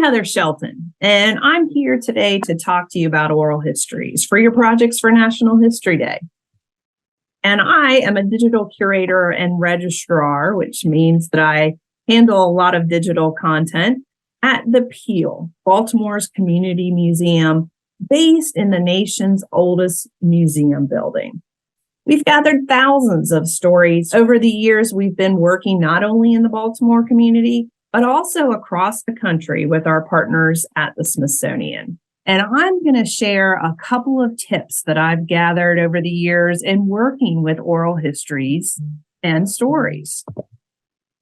Heather Shelton, and I'm here today to talk to you about oral histories for your projects for National History Day. And I am a digital curator and registrar, which means that I handle a lot of digital content at the Peale, Baltimore's community museum, based in the nation's oldest museum building. We've gathered thousands of stories over the years we've been working not only in the Baltimore community, but also across the country with our partners at the Smithsonian. And I'm going to share a couple of tips that I've gathered over the years in working with oral histories and stories.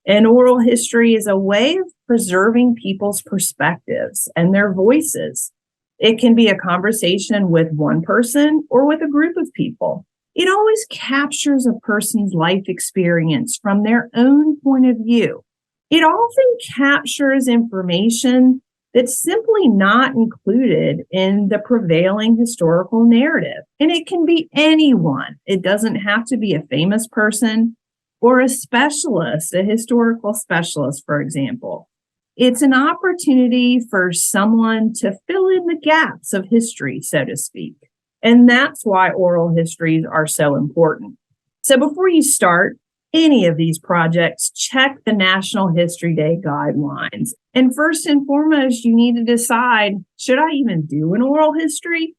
And oral history is a way of preserving people's perspectives and their voices. It can be a conversation with one person or with a group of people. It always captures a person's life experience from their own point of view. It often captures information that's simply not included in the prevailing historical narrative. And it can be anyone. It doesn't have to be a famous person or a specialist, a historical specialist, for example. It's an opportunity for someone to fill in the gaps of history, so to speak. And that's why oral histories are so important. So before you start any of these projects, check the National History Day guidelines. And first and foremost, you need to decide, should I even do an oral history?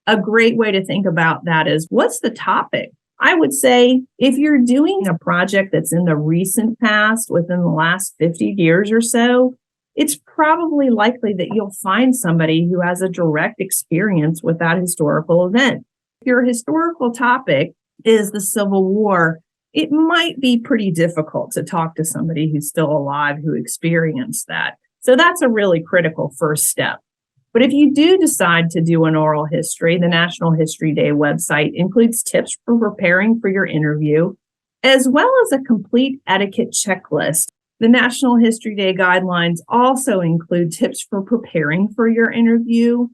A great way to think about that is, what's the topic? I would say if you're doing a project that's in the recent past, within the last 50 years or so, it's probably likely that you'll find somebody who has a direct experience with that historical event. If your historical topic is the Civil War, it might be pretty difficult to talk to somebody who's still alive who experienced that. So that's a really critical first step. But if you do decide to do an oral history, the National History Day website includes tips for preparing for your interview, as well as a complete etiquette checklist. The National History Day guidelines also include tips for preparing for your interview.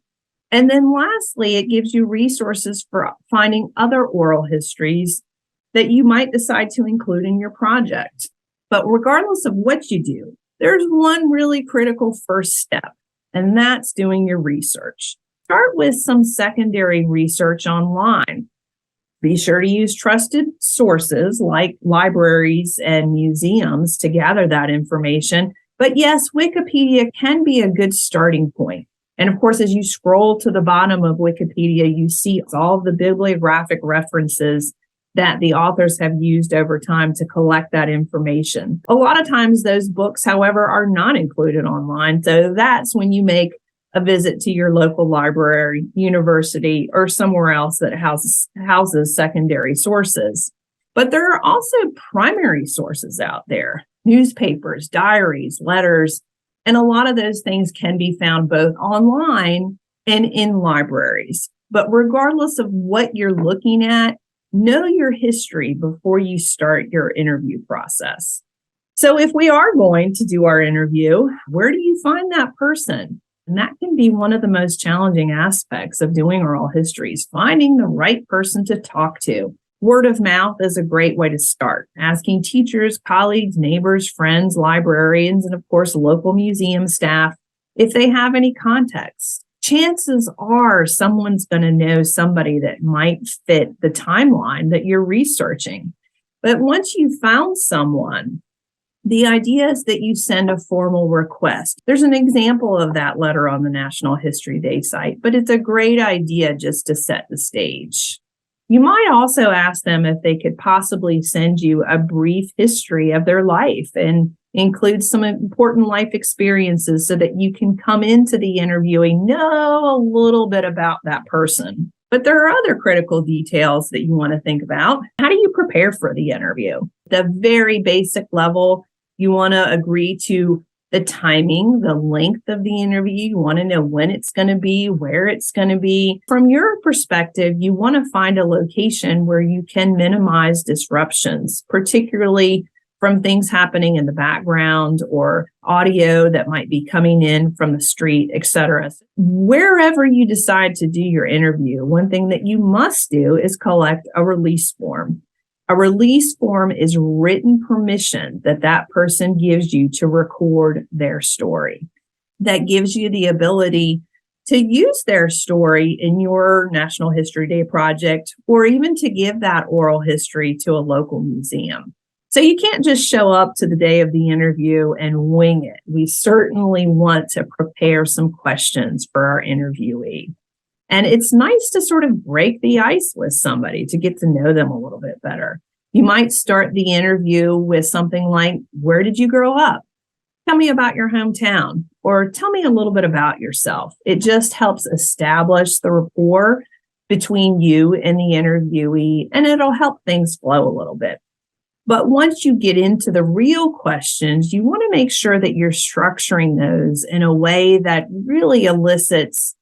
And then lastly, it gives you resources for finding other oral histories that you might decide to include in your project. But regardless of what you do, there's one really critical first step, and that's doing your research. Start with some secondary research online. Be sure to use trusted sources like libraries and museums to gather that information. But yes, Wikipedia can be a good starting point. And of course, as you scroll to the bottom of Wikipedia, you see all of the bibliographic references that the authors have used over time to collect that information. A lot of times those books, however, are not included online. So that's when you make a visit to your local library, university, or somewhere else that houses secondary sources. But there are also primary sources out there: newspapers, diaries, letters, and a lot of those things can be found both online and in libraries. But regardless of what you're looking at, know your history before you start your interview process. So if we are going to do our interview, where do you find that person? And that can be one of the most challenging aspects of doing oral histories, finding the right person to talk to. Word of mouth is a great way to start. Asking teachers, colleagues, neighbors, friends, librarians, and of course, local museum staff if they have any contacts. Chances are someone's going to know somebody that might fit the timeline that you're researching. But once you've found someone, the idea is that you send a formal request. There's an example of that letter on the National History Day site, but it's a great idea just to set the stage. You might also ask them if they could possibly send you a brief history of their life and include some important life experiences so that you can come into the interviewing, know a little bit about that person. But there are other critical details that you want to think about. How do you prepare for the interview? The very basic level, you want to agree to the timing, the length of the interview. You want to know when it's going to be, where it's going to be. From your perspective, you want to find a location where you can minimize disruptions, particularly from things happening in the background or audio that might be coming in from the street, etc. Wherever you decide to do your interview, one thing that you must do is collect a release form. A release form is written permission that that person gives you to record their story. that gives you the ability to use their story in your National History Day project, or even to give that oral history to a local museum. So you can't just show up to the day of the interview and wing it. We certainly want to prepare some questions for our interviewee. And it's nice to sort of break the ice with somebody to get to know them a little bit better. You might start the interview with something like, where did you grow up? Tell me about your hometown, or tell me a little bit about yourself. It just helps establish the rapport between you and the interviewee, and it'll help things flow a little bit. But once you get into the real questions, you want to make sure that you're structuring those in a way that really elicits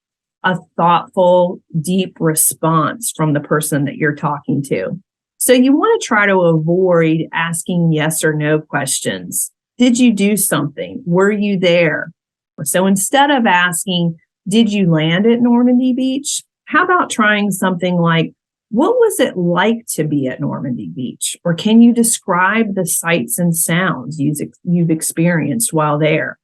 a thoughtful, deep response from the person that you're talking to. So you want to try to avoid asking yes or no questions. Did you do something? Were you there? So instead of asking, did you land at Normandy Beach? How about trying something like, what was it like to be at Normandy Beach? Or can you describe the sights and sounds you've experienced while there?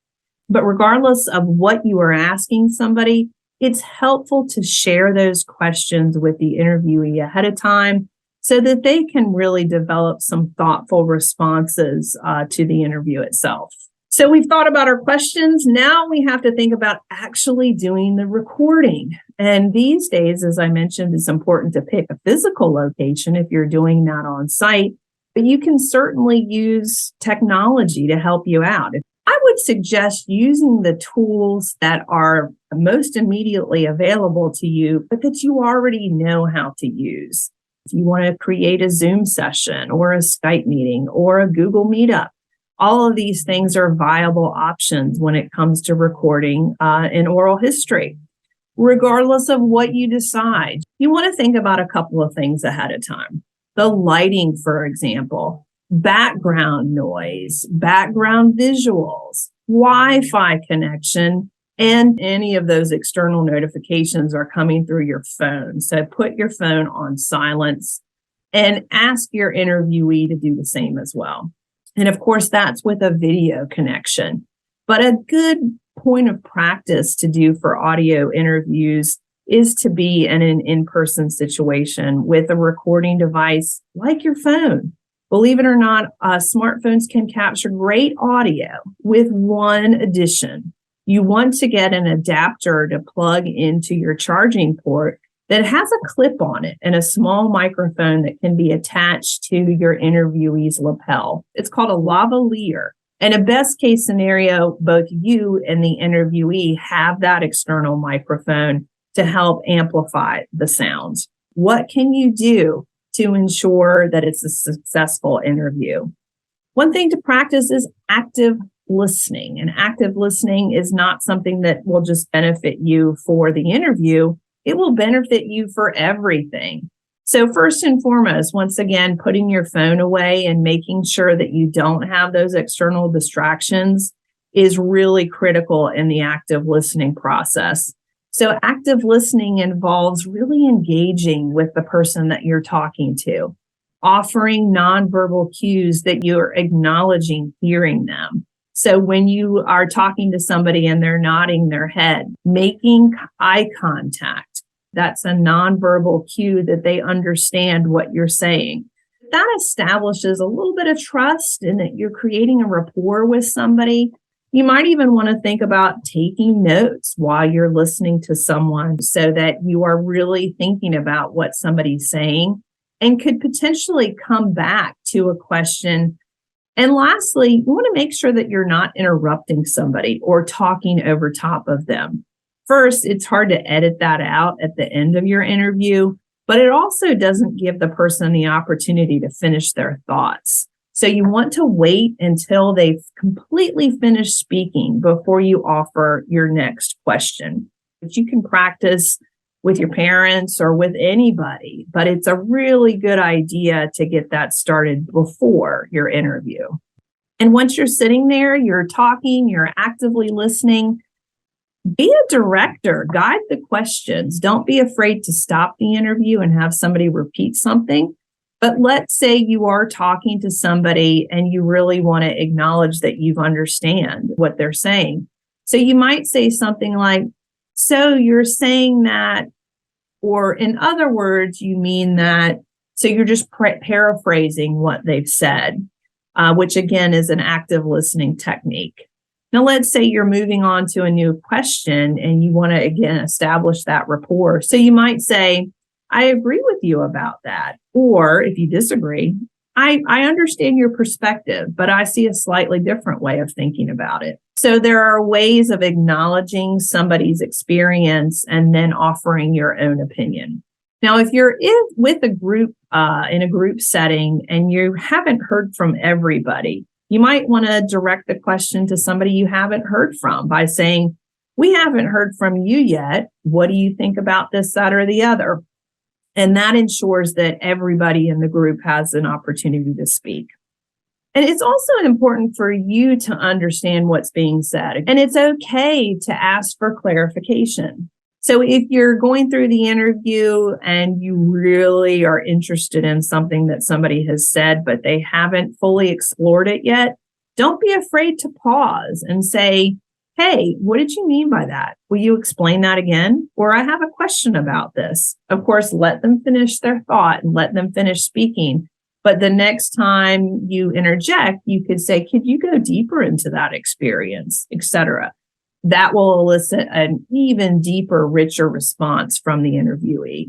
But regardless of what you are asking somebody, it's helpful to share those questions with the interviewee ahead of time so that they can really develop some thoughtful responses to the interview itself. So we've thought about our questions. Now we have to think about actually doing the recording. And these days, as I mentioned, it's important to pick a physical location if you're doing that on site, but you can certainly use technology to help you out. I would suggest using the tools that are most immediately available to you, but that you already know how to use. If you want to create a Zoom session or a Skype meeting or a Google Meetup, all of these things are viable options when it comes to recording in oral history. Regardless of what you decide, you want to think about a couple of things ahead of time. The lighting, for example, background noise, background visuals, Wi-Fi connection, and any of those external notifications are coming through your phone. So put your phone on silence and ask your interviewee to do the same as well. And of course, that's with a video connection. But a good point of practice to do for audio interviews is to be in an in-person situation with a recording device like your phone. Believe it or not, smartphones can capture great audio with one addition. You want to get an adapter to plug into your charging port that has a clip on it and a small microphone that can be attached to your interviewee's lapel. It's called a lavalier. And a best case scenario, both you and the interviewee have that external microphone to help amplify the sounds. What can you do to ensure that it's a successful interview? One thing to practice is active listening. And active listening is not something that will just benefit you for the interview. It will benefit you for everything. So first and foremost, once again, putting your phone away and making sure that you don't have those external distractions is really critical in the active listening process. So active listening involves really engaging with the person that you're talking to, offering nonverbal cues that you're acknowledging hearing them. So when you are talking to somebody and they're nodding their head, making eye contact, that's a nonverbal cue that they understand what you're saying. That establishes a little bit of trust in that you're creating a rapport with somebody. You might even want to think about taking notes while you're listening to someone so that you are really thinking about what somebody's saying and could potentially come back to a question. And lastly, you want to make sure that you're not interrupting somebody or talking over top of them. First, it's hard to edit that out at the end of your interview, but it also doesn't give the person the opportunity to finish their thoughts. So you want to wait until they've completely finished speaking before you offer your next question. But you can practice with your parents or with anybody, but it's a really good idea to get that started before your interview. And once you're sitting there, you're talking, you're actively listening, be a director, guide the questions. Don't be afraid to stop the interview and have somebody repeat something. But let's say you are talking to somebody and you really want to acknowledge that you understand what they're saying. So you might say something like, so you're saying that, or in other words, you mean that, so you're just paraphrasing what they've said, which again is an active listening technique. Now, let's say you're moving on to a new question and you want to, again, establish that rapport. So you might say, I agree with you about that. Or if you disagree, I understand your perspective, but I see a slightly different way of thinking about it. So there are ways of acknowledging somebody's experience and then offering your own opinion. Now, if you're with a group in a group setting and you haven't heard from everybody, you might want to direct the question to somebody you haven't heard from by saying, we haven't heard from you yet. What do you think about this, that, or the other? And that ensures that everybody in the group has an opportunity to speak. And it's also important for you to understand what's being said. And it's okay to ask for clarification. So if you're going through the interview and you really are interested in something that somebody has said, but they haven't fully explored it yet, don't be afraid to pause and say, hey, what did you mean by that? Will you explain that again? Or I have a question about this. Of course, let them finish their thought and let them finish speaking. But the next time you interject, you could say, could you go deeper into that experience, etc.? That will elicit an even deeper, richer response from the interviewee.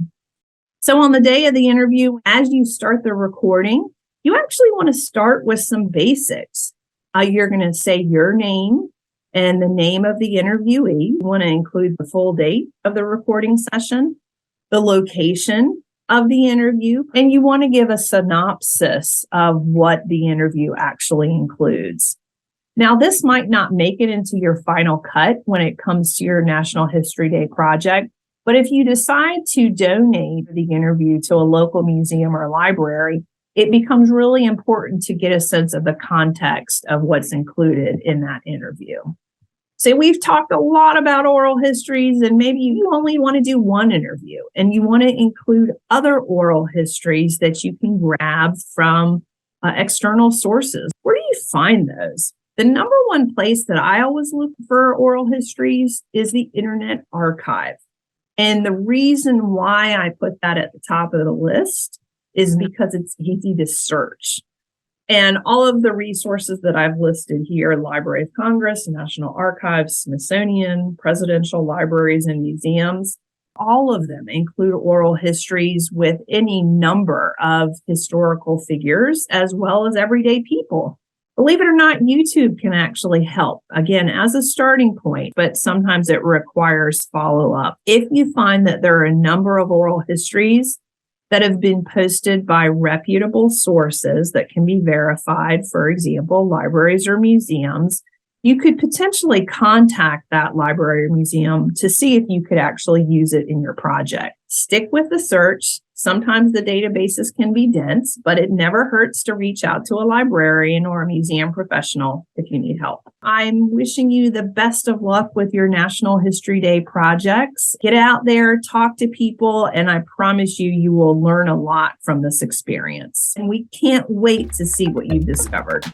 So on the day of the interview, as you start the recording, you actually want to start with some basics. You're going to say your name and the name of the interviewee. You want to include the full date of the recording session, the location of the interview, and you want to give a synopsis of what the interview actually includes. Now, this might not make it into your final cut when it comes to your National History Day project, but if you decide to donate the interview to a local museum or library, it becomes really important to get a sense of the context of what's included in that interview. So we've talked a lot about oral histories, and maybe you only want to do one interview and you want to include other oral histories that you can grab from external sources. Where do you find those? The number one place that I always look for oral histories is the Internet Archive. And the reason why I put that at the top of the list is because it's easy to search. And all of the resources that I've listed here, Library of Congress, National Archives, Smithsonian, presidential libraries and museums, all of them include oral histories with any number of historical figures as well as everyday people. Believe it or not, YouTube can actually help, again, as a starting point, but sometimes it requires follow-up. If you find that there are a number of oral histories that have been posted by reputable sources that can be verified, for example, libraries or museums, you could potentially contact that library or museum to see if you could actually use it in your project. Stick with the search. Sometimes the databases can be dense, but it never hurts to reach out to a librarian or a museum professional if you need help. I'm wishing you the best of luck with your National History Day projects. Get out there, talk to people, and I promise you, you will learn a lot from this experience. And we can't wait to see what you've discovered.